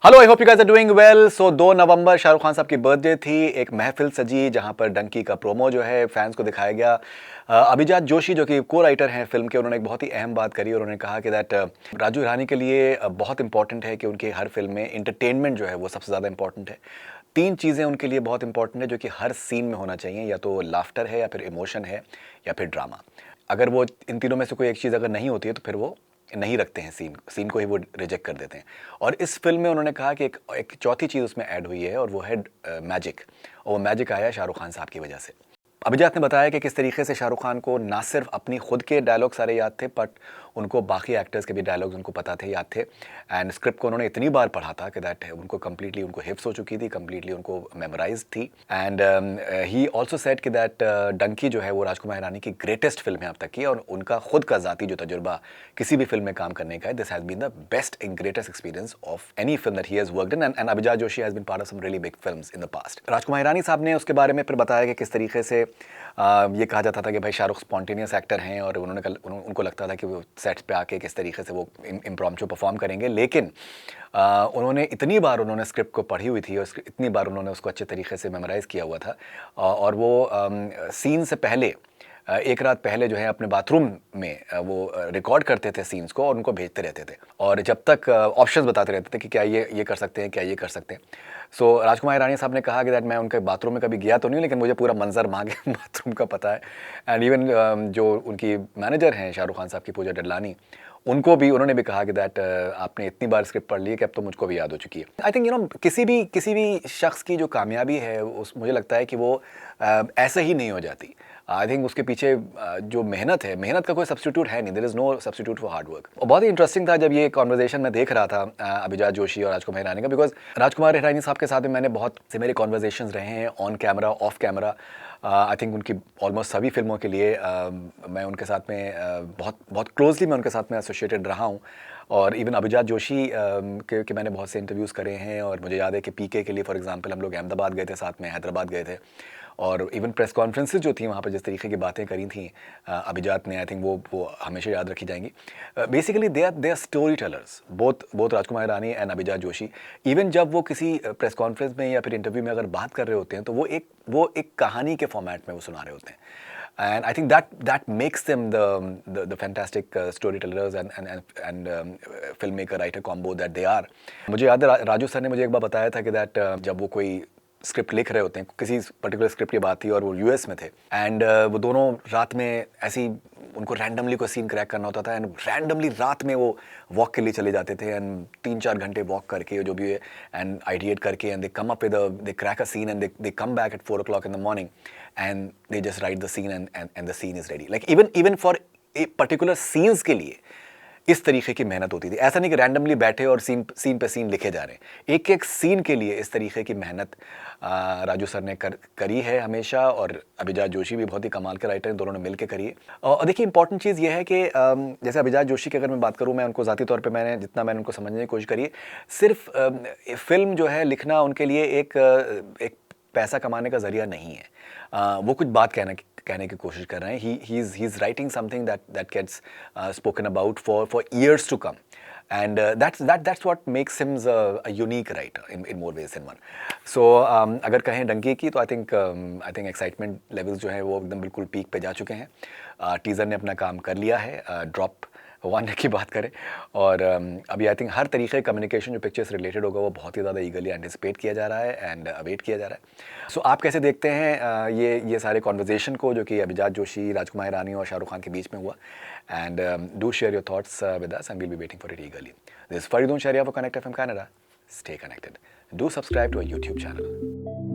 Hello, I hope you guys are doing well. So 2 November Shahrukh Khan साहब की birthday थी। एक महफिल सजी जहां पर डंकी का प्रोमो जो है फैंस को दिखाया गया। अभिजात जोशी जो कि को राइटर हैं फिल्म के, उन्होंने एक बहुत ही अहम बात करी और उन्होंने कहा कि दैट राजू हिरानी के लिए बहुत इंपॉर्टेंट है कि उनकी हर फिल्म में इंटरटेनमेंट जो है वो सबसे ज़्यादा इंपॉर्टेंट है। 3 चीज़ें उनके लिए बहुत इंपॉर्टेंट है जो कि हर सीन में होना चाहिए, या तो लाफ्टर है, या फिर इमोशन है, या फिर ड्रामा। अगर वो इन तीनों में से कोई एक चीज़ अगर नहीं होती है तो फिर वो नहीं रखते हैं, सीन को ही वो रिजेक्ट कर देते हैं। और इस फिल्म में उन्होंने कहा कि एक चौथी चीज़ उसमें ऐड हुई है और वो है मैजिक। और वो मैजिक आया है शाहरुख खान साहब की वजह से। अभिजात ने बताया कि किस तरीके से शाहरुख खान को ना सिर्फ अपनी खुद के डायलॉग सारे याद थे, बट उनको बाकी एक्टर्स के भी डायलॉग्स उनको पता थे, याद थे। एंड स्क्रिप्ट को उन्होंने इतनी बार पढ़ा था कि दैट उनको कंप्लीटली उनको हिफ्स हो चुकी थी, कंप्लीटली उनको मेमोराइज थी। एंड ही ऑल्सो सेड कि दैट डंकी जो है वो राजकुमार हिरानी की ग्रेटेस्ट फिल्म है अब तक की, और उनका खुद का ज़ाती जो तजुर्बा किसी भी फिल्म में काम करने का है, this has been the best and greatest experience of any film that he has worked in. And Abhijat Joshi has been part of some really big films in the past. Rajkumar Hirani साहब ने उसके बारे में फिर बताया कि किस तरीके से ये कहा जाता था कि भाई शाहरुख स्पॉन्टेनियस एक्टर हैं, और उनको लगता था कि वो सेट्स पे आके किस तरीके से वो इम्प्रॉम्प्टू परफॉर्म करेंगे। लेकिन उन्होंने इतनी बार उन्होंने स्क्रिप्ट को पढ़ी हुई थी और इतनी बार उन्होंने उसको अच्छे तरीके से मेमोराइज़ किया हुआ था। और वो सीन से पहले एक रात पहले जो है अपने बाथरूम में वो रिकॉर्ड करते थे सीन्स को और उनको भेजते रहते थे, और जब तक ऑप्शंस बताते रहते थे कि क्या ये कर सकते हैं, क्या ये कर सकते हैं। सो राजकुमार हिरानी साहब ने कहा कि दैट मैं उनके बाथरूम में कभी गया तो नहीं, लेकिन मुझे पूरा मंजर मांगे बाथरूम का पता है। एंड इवन जो उनकी मैनेजर हैं शाहरुख खान साहब की, पूजा डडलानी, उन्होंने भी कहा कि दैट आपने इतनी बार स्क्रिप्ट पढ़ ली है कि अब तो मुझको भी याद हो चुकी है। आई थिंक किसी भी शख्स की जो कामयाबी है मुझे लगता है कि वो ऐसे ही नहीं हो जाती। आई थिंक उसके पीछे जो मेहनत है, मेहनत का कोई सब्स्टिट्यूट है नहीं। There is no substitute for hard work. और बहुत ही इंटरेस्टिंग था जब ये कॉन्वर्जेशन मैं देख रहा था अभिजात जोशी और राजकुमार हिरानी का, बिकॉज राजकुमार हिरानी साहब के साथ में मैंने बहुत से मेरे कॉन्वर्जेशंस रहे हैं, on camera, of camera. I think उनकी ऑलमोस्ट सभी फिल्मों के लिए मैं उनके साथ में बहुत बहुत क्लोजली मैं उनके साथ में एसोसिएटेड रहा हूँ। और इवन अभिजात जोशी के मैंने बहुत से इंटरव्यूज़ करे हैं, और मुझे याद है कि पीके के लिए फॉर एग्जांपल हम लोग अहमदाबाद गए थे, साथ में हैदराबाद गए थे, और इवन प्रेस कॉन्फ्रेंसेस जो थी वहाँ पर जिस तरीके की बातें करी थी अभिजात ने, आई थिंक वो हमेशा याद रखी जाएंगी। Basically they are story tellers, both Rajkumar Hirani and Abhijat Joshi. Even जब वो किसी प्रेस कॉन्फ्रेंस में या फिर इंटरव्यू में अगर बात कर रहे होते हैं तो वो एक कहानी के फॉर्मेट में वो सुना रहे होते हैं। And I think that makes them the fantastic storytellers and filmmaker writer combo that they are. मुझे याद है राजू सर ने मुझे एक बार बताया था कि दैट जब वो कोई स्क्रिप्ट लिख रहे होते हैं, किसी पर्टिकुलर स्क्रिप्ट की बात थी और वो यूएस में थे, एंड वो दोनों रात में ऐसी उनको रैंडमली कोई सीन क्रैक करना होता था, एंड रैंडमली रात में वो वॉक के लिए चले जाते थे, एंड 3-4 घंटे वॉक करके जो भी है एंड आइडिएट करके, and they come up with they crack a scene and they come back at 4 o'clock in the morning and they just write the scene and the scene is ready. Like even for a particular scenes के लिए इस तरीके की मेहनत होती थी। ऐसा नहीं कि रैंडमली बैठे और सीन पे सीन लिखे जा रहे हैं। एक एक सीन के लिए इस तरीके की मेहनत राजू सर ने करी है हमेशा, और अभिजात जोशी भी बहुत ही कमाल के राइटर हैं, दोनों ने मिल के करी है। और देखिए इंपॉर्टेंट चीज़ ये है कि जैसे अभिजात जोशी की अगर मैं बात करूँ, मैं उनको ज़ाती तौर पे जितना मैंने उनको समझने की कोशिश करी है, सिर्फ फिल्म जो है लिखना उनके लिए एक पैसा कमाने का जरिया नहीं है। वो कुछ बात कहने की कोशिश कर रहे हैं। He is writing something that gets spoken about for years to come, and that's what makes him a unique writer in more ways than one. So अगर कहें डंकी की, तो आई थिंक एक्साइटमेंट लेवल्स जो है वो एकदम बिल्कुल पीक पे जा चुके हैं। टीज़र ने अपना काम कर लिया है, ड्रॉप 1 की बात करें, और अभी आई थिंक हर तरीके का कम्युनिकेशन जो पिक्चर से रिलेटेड होगा वो बहुत ही ज़्यादा ईगरली एंटिसिपेट किया जा रहा है एंड अवेट किया जा रहा है। सो आप कैसे देखते हैं ये सारे कॉन्वर्जेशन को जो कि अभिजात जोशी, राजकुमार हिरानी और शाहरुख खान के बीच में हुआ? And do share your thoughts with us and we'll be waiting for it eagerly. This is Fareedoon Shahryar for Connect FM Canada. Stay connected, do subscribe to our YouTube channel.